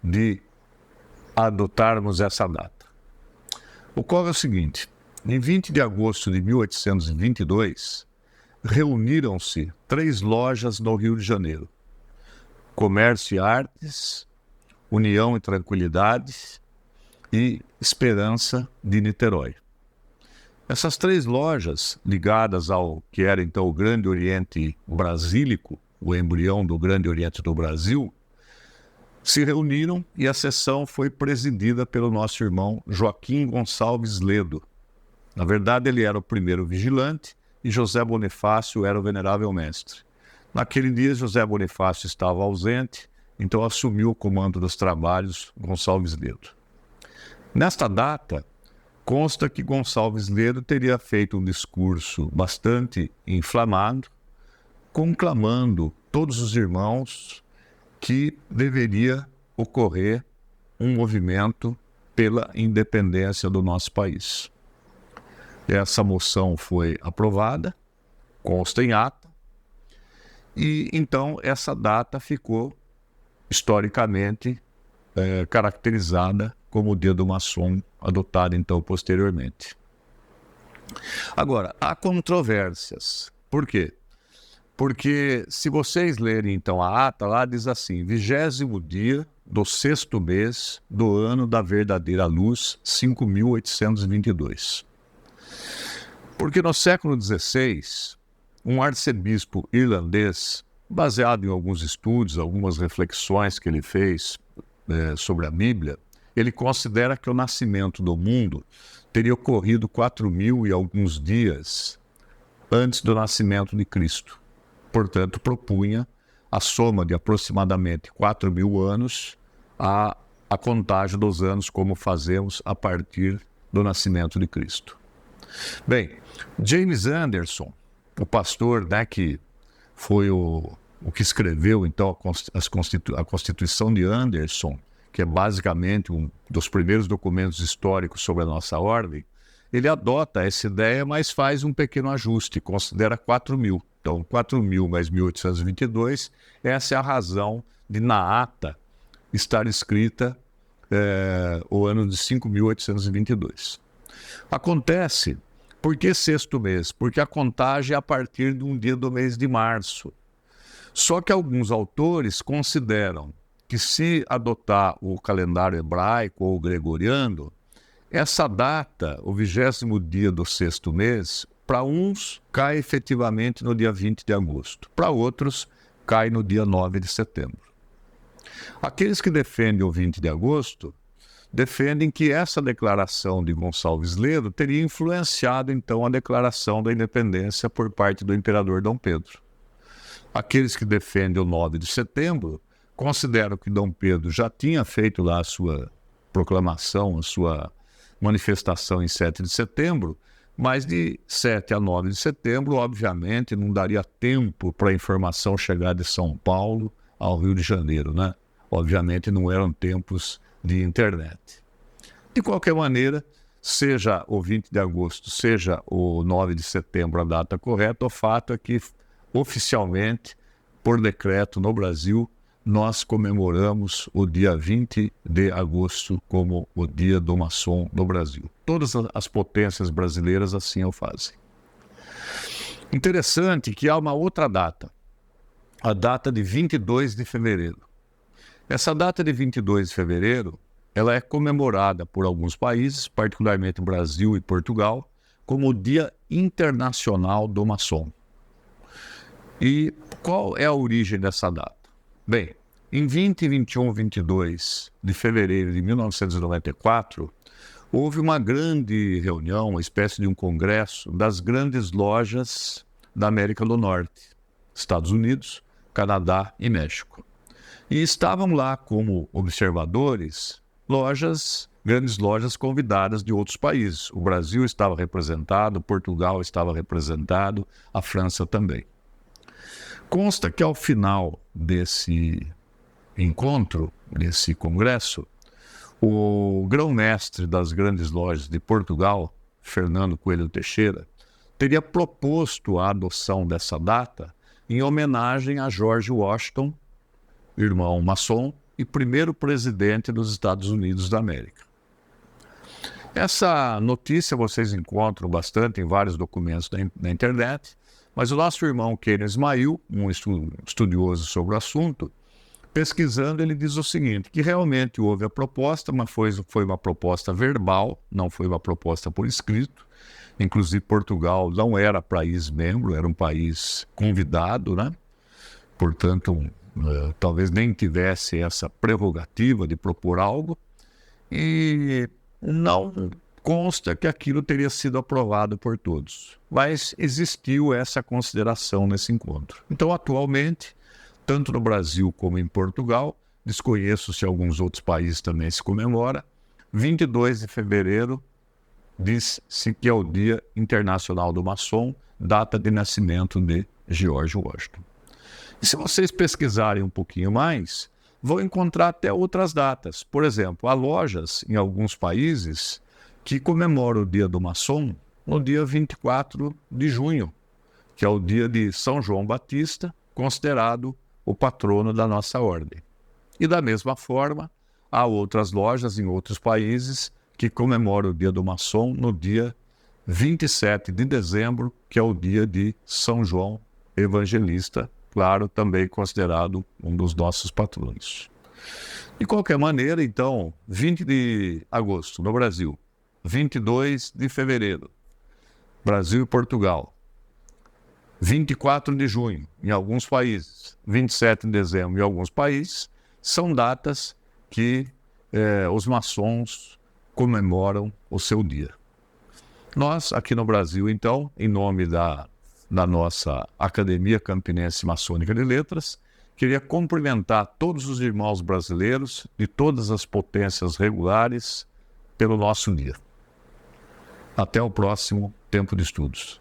de adotarmos essa data. Ocorre o seguinte: em 20 de agosto de 1822, reuniram-se 3 lojas no Rio de Janeiro: Comércio e Artes, União e Tranquilidade e Esperança de Niterói. Essas 3 lojas, ligadas ao que era então o Grande Oriente Brasílico, o embrião do Grande Oriente do Brasil, se reuniram e a sessão foi presidida pelo nosso irmão Joaquim Gonçalves Ledo. Na verdade, ele era o primeiro vigilante e José Bonifácio era o venerável mestre. Naquele dia, José Bonifácio estava ausente, então assumiu o comando dos trabalhos Gonçalves Ledo. Nesta data, consta que Gonçalves Ledo teria feito um discurso bastante inflamado, conclamando todos os irmãos que deveria ocorrer um movimento pela independência do nosso país. Essa moção foi aprovada, consta em ata, e então essa data ficou historicamente caracterizada como o Dia do Maçom, adotado então posteriormente. Agora, há controvérsias. Por quê? Porque se vocês lerem então a ata, lá diz assim: 20º dia do 6º mês do ano da verdadeira luz, 5.822. Porque no século XVI, um arcebispo irlandês, baseado em alguns estudos, algumas reflexões que ele fez sobre a Bíblia, ele considera que o nascimento do mundo teria ocorrido 4.000 e alguns dias antes do nascimento de Cristo. Portanto, propunha a soma de aproximadamente 4.000 anos à contagem dos anos, como fazemos a partir do nascimento de Cristo. Bem, James Anderson, o pastor, que foi o que escreveu então a Constituição de Anderson, que é basicamente um dos primeiros documentos históricos sobre a nossa ordem, ele adota essa ideia, mas faz um pequeno ajuste, considera 4.000. Então, 4.000 mais 1822, essa é a razão de na ata estar escrita o ano de 5.822. Acontece, por que 6º mês? Porque a contagem é a partir de um dia do mês de março. Só que alguns autores consideram que se adotar o calendário hebraico ou gregoriano, essa data, o 20º dia do 6º mês, para uns cai efetivamente no dia 20 de agosto, para outros cai no dia 9 de setembro. Aqueles que defendem o 20 de agosto defendem que essa declaração de Gonçalves Ledo teria influenciado então a declaração da independência por parte do imperador Dom Pedro. Aqueles que defendem o 9 de setembro consideram que Dom Pedro já tinha feito lá a sua proclamação, a sua manifestação em 7 de setembro, mas de 7 a 9 de setembro, obviamente, não daria tempo para a informação chegar de São Paulo ao Rio de Janeiro, né? Obviamente não eram tempos de internet. De qualquer maneira, seja o 20 de agosto, seja o 9 de setembro a data correta, o fato é que, oficialmente, por decreto no Brasil, nós comemoramos o dia 20 de agosto como o Dia do Maçom no Brasil. Todas as potências brasileiras assim o fazem. Interessante que há uma outra data, a data de 22 de fevereiro. Essa data de 22 de fevereiro, ela é comemorada por alguns países, particularmente Brasil e Portugal, como o Dia Internacional do Maçom. E qual é a origem dessa data? Bem, em 20, 21, 22 de fevereiro de 1994, houve uma grande reunião, uma espécie de um congresso das grandes lojas da América do Norte, Estados Unidos, Canadá e México. E estavam lá como observadores grandes lojas convidadas de outros países. O Brasil estava representado, Portugal estava representado, a França também. Consta que ao final desse encontro, desse congresso, o grão-mestre das grandes lojas de Portugal, Fernando Coelho Teixeira, teria proposto a adoção dessa data em homenagem a George Washington, irmão maçom, e primeiro presidente dos Estados Unidos da América. Essa notícia vocês encontram bastante em vários documentos na internet, mas o nosso irmão Kenan Ismail, um estudioso sobre o assunto, pesquisando, ele diz o seguinte, que realmente houve a proposta, mas foi uma proposta verbal, não foi uma proposta por escrito. Inclusive Portugal não era país membro, era um país convidado, né? Portanto, talvez nem tivesse essa prerrogativa de propor algo, e não consta que aquilo teria sido aprovado por todos. Mas existiu essa consideração nesse encontro. Então, atualmente, tanto no Brasil como em Portugal, desconheço se alguns outros países também se comemora, 22 de fevereiro diz-se que é o Dia Internacional do Maçom, data de nascimento de George Washington. E se vocês pesquisarem um pouquinho mais, vão encontrar até outras datas. Por exemplo, há lojas em alguns países que comemoram o Dia do Maçom no dia 24 de junho, que é o dia de São João Batista, considerado o patrono da nossa ordem. E da mesma forma, há outras lojas em outros países que comemoram o Dia do Maçom no dia 27 de dezembro, que é o dia de São João Evangelista, claro, também considerado um dos nossos patronos. De qualquer maneira, então, 20 de agosto no Brasil, 22 de fevereiro, Brasil e Portugal, 24 de junho em alguns países, 27 de dezembro em alguns países, são datas que os maçons comemoram o seu dia. Nós, aqui no Brasil, então, em nome da nossa Academia Campinense Maçônica de Letras, queria cumprimentar todos os irmãos brasileiros de todas as potências regulares pelo nosso dia. Até o próximo Tempo de Estudos.